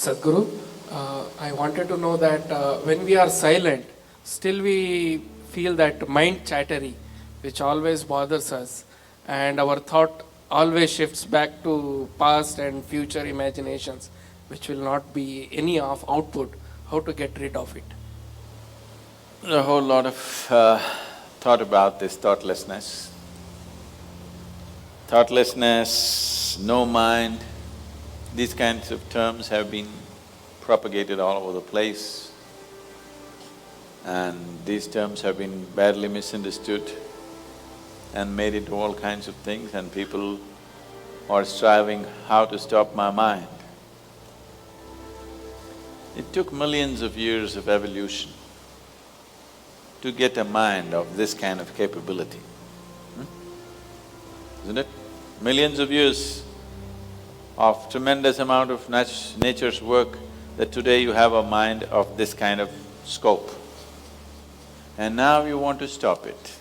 Sadhguru, I wanted to know that when we are silent, still we feel that mind chattery, which always bothers us, and our thought always shifts back to past and future imaginations, which will not be any of output. How to get rid of it? A whole lot of thought about this thoughtlessness. Thoughtlessness, no mind, these kinds of terms have been propagated all over the place, and these terms have been badly misunderstood and made into all kinds of things, and people are striving how to stop my mind. It took millions of years of evolution to get a mind of this kind of capability, isn't it? Millions of years of tremendous amount of nature's work, that today you have a mind of this kind of scope. And now you want to stop it.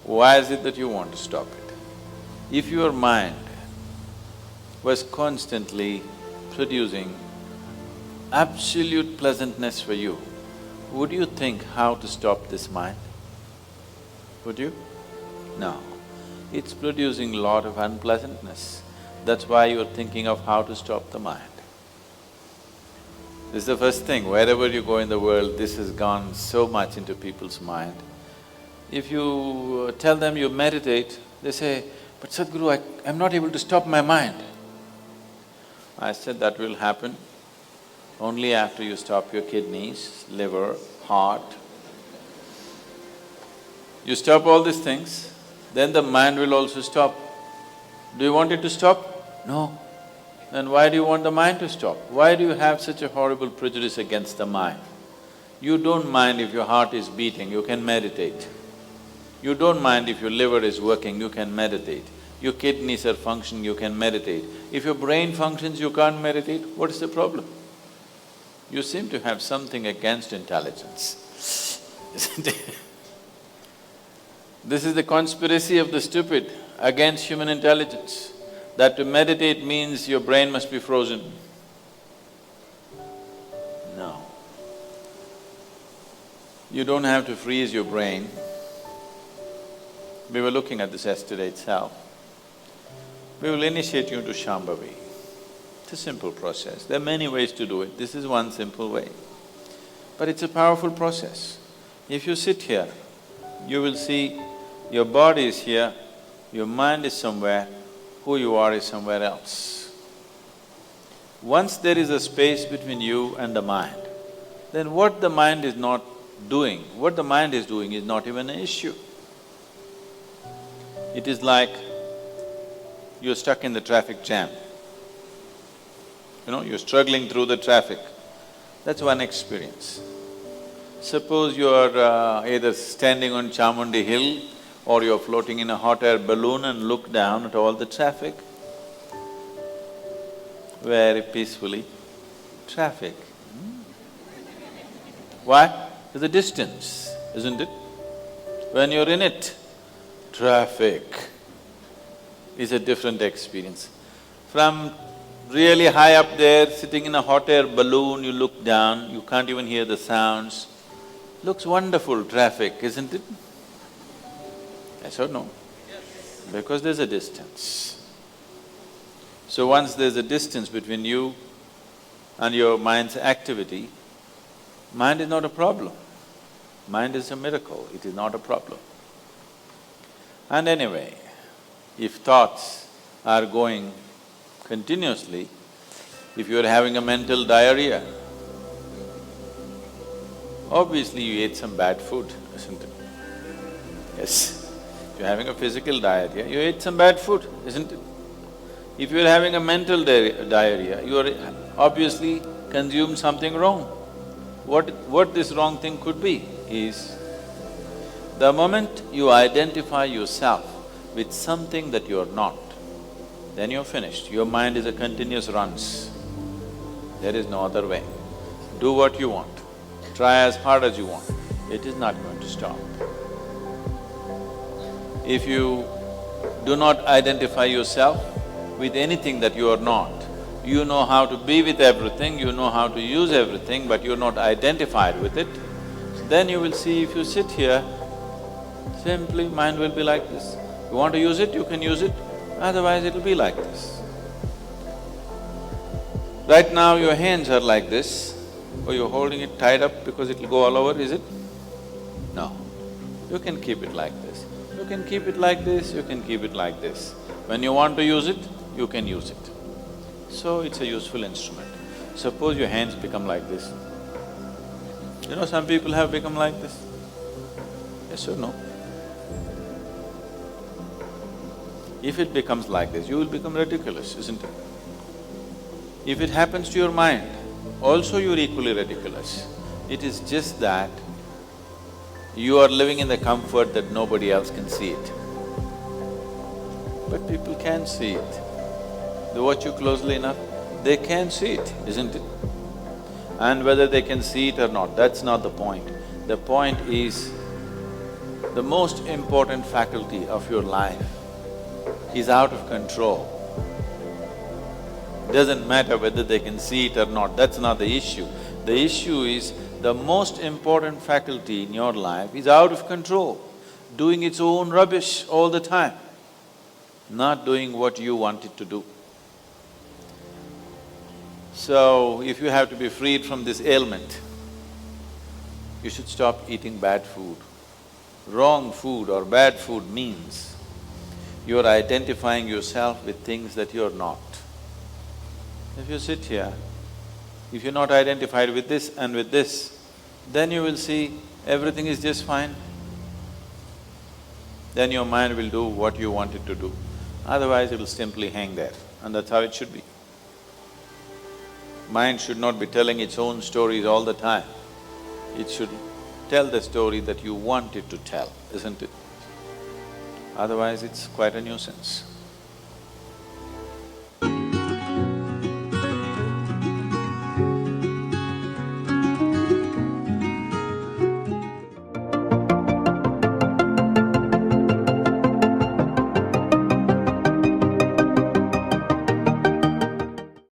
Why is it that you want to stop it? If your mind was constantly producing absolute pleasantness for you, would you think how to stop this mind? Would you? No. It's producing a lot of unpleasantness. That's why you're thinking of how to stop the mind. This is the first thing, wherever you go in the world, this has gone so much into people's mind. If you tell them you meditate, they say, "But Sadhguru, I'm not able to stop my mind." I said, that will happen only after you stop your kidneys, liver, heart. You stop all these things, then the mind will also stop. Do you want it to stop? No. Then why do you want the mind to stop? Why do you have such a horrible prejudice against the mind? You don't mind if your heart is beating, you can meditate. You don't mind if your liver is working, you can meditate. Your kidneys are functioning, you can meditate. If your brain functions, you can't meditate, what is the problem? You seem to have something against intelligence, isn't it? This is the conspiracy of the stupid against human intelligence, that to meditate means your brain must be frozen. No. You don't have to freeze your brain. We were looking at this yesterday itself. We will initiate you into Shambhavi. It's a simple process. There are many ways to do it, this is one simple way. But it's a powerful process. If you sit here, you will see your body is here, your mind is somewhere, who you are is somewhere else. Once there is a space between you and the mind, then what the mind is not doing, what the mind is doing is not even an issue. It is like you're stuck in the traffic jam. You're struggling through the traffic. That's one experience. Suppose you're either standing on Chamundi Hill or you're floating in a hot air balloon and look down at all the traffic. Very peacefully, traffic. Why? There's a distance, isn't it? When you're in it, traffic is a different experience. From really high up there, sitting in a hot air balloon, you look down, you can't even hear the sounds. Looks wonderful, traffic, isn't it? Yes or no? Because there's a distance. So once there's a distance between you and your mind's activity, mind is not a problem. Mind is a miracle, it is not a problem. And anyway, if thoughts are going continuously, if you're having a mental diarrhea, obviously you ate some bad food, isn't it? Yes. If you're having a physical diarrhea, you ate some bad food, isn't it? If you're having a mental diarrhea, you are obviously consumed something wrong. What this wrong thing could be is, the moment you identify yourself with something that you're not, then you're finished. Your mind is a continuous runs. There is no other way. Do what you want, try as hard as you want, it is not going to stop. If you do not identify yourself with anything that you are not. You know how to be with everything, you know how to use everything, but you're not identified with it. Then you will see if you sit here, simply mind will be like this. You want to use it, you can use it, otherwise it'll be like this. Right now your hands are like this, or you're holding it tied up because it'll go all over, is it? No. You can keep it like this. You can keep it like this, you can keep it like this. When you want to use it, you can use it. So it's a useful instrument. Suppose your hands become like this. You know, some people have become like this. Yes or no? If it becomes like this, you will become ridiculous, isn't it? If it happens to your mind, also you're equally ridiculous. It is just that you are living in the comfort that nobody else can see it. But people can see it. They watch you closely enough, they can see it, isn't it? And whether they can see it or not, that's not the point. The point is, the most important faculty of your life is out of control. Doesn't matter whether they can see it or not, that's not the issue. The issue is, the most important faculty in your life is out of control, doing its own rubbish all the time, not doing what you want it to do. So, if you have to be freed from this ailment, you should stop eating bad food. Wrong food or bad food means you're identifying yourself with things that you're not. If you sit here, if you're not identified with this and with this, then you will see everything is just fine. Then your mind will do what you want it to do. Otherwise, it'll simply hang there, and that's how it should be. Mind should not be telling its own stories all the time. It should tell the story that you want it to tell, isn't it? Otherwise, it's quite a nuisance.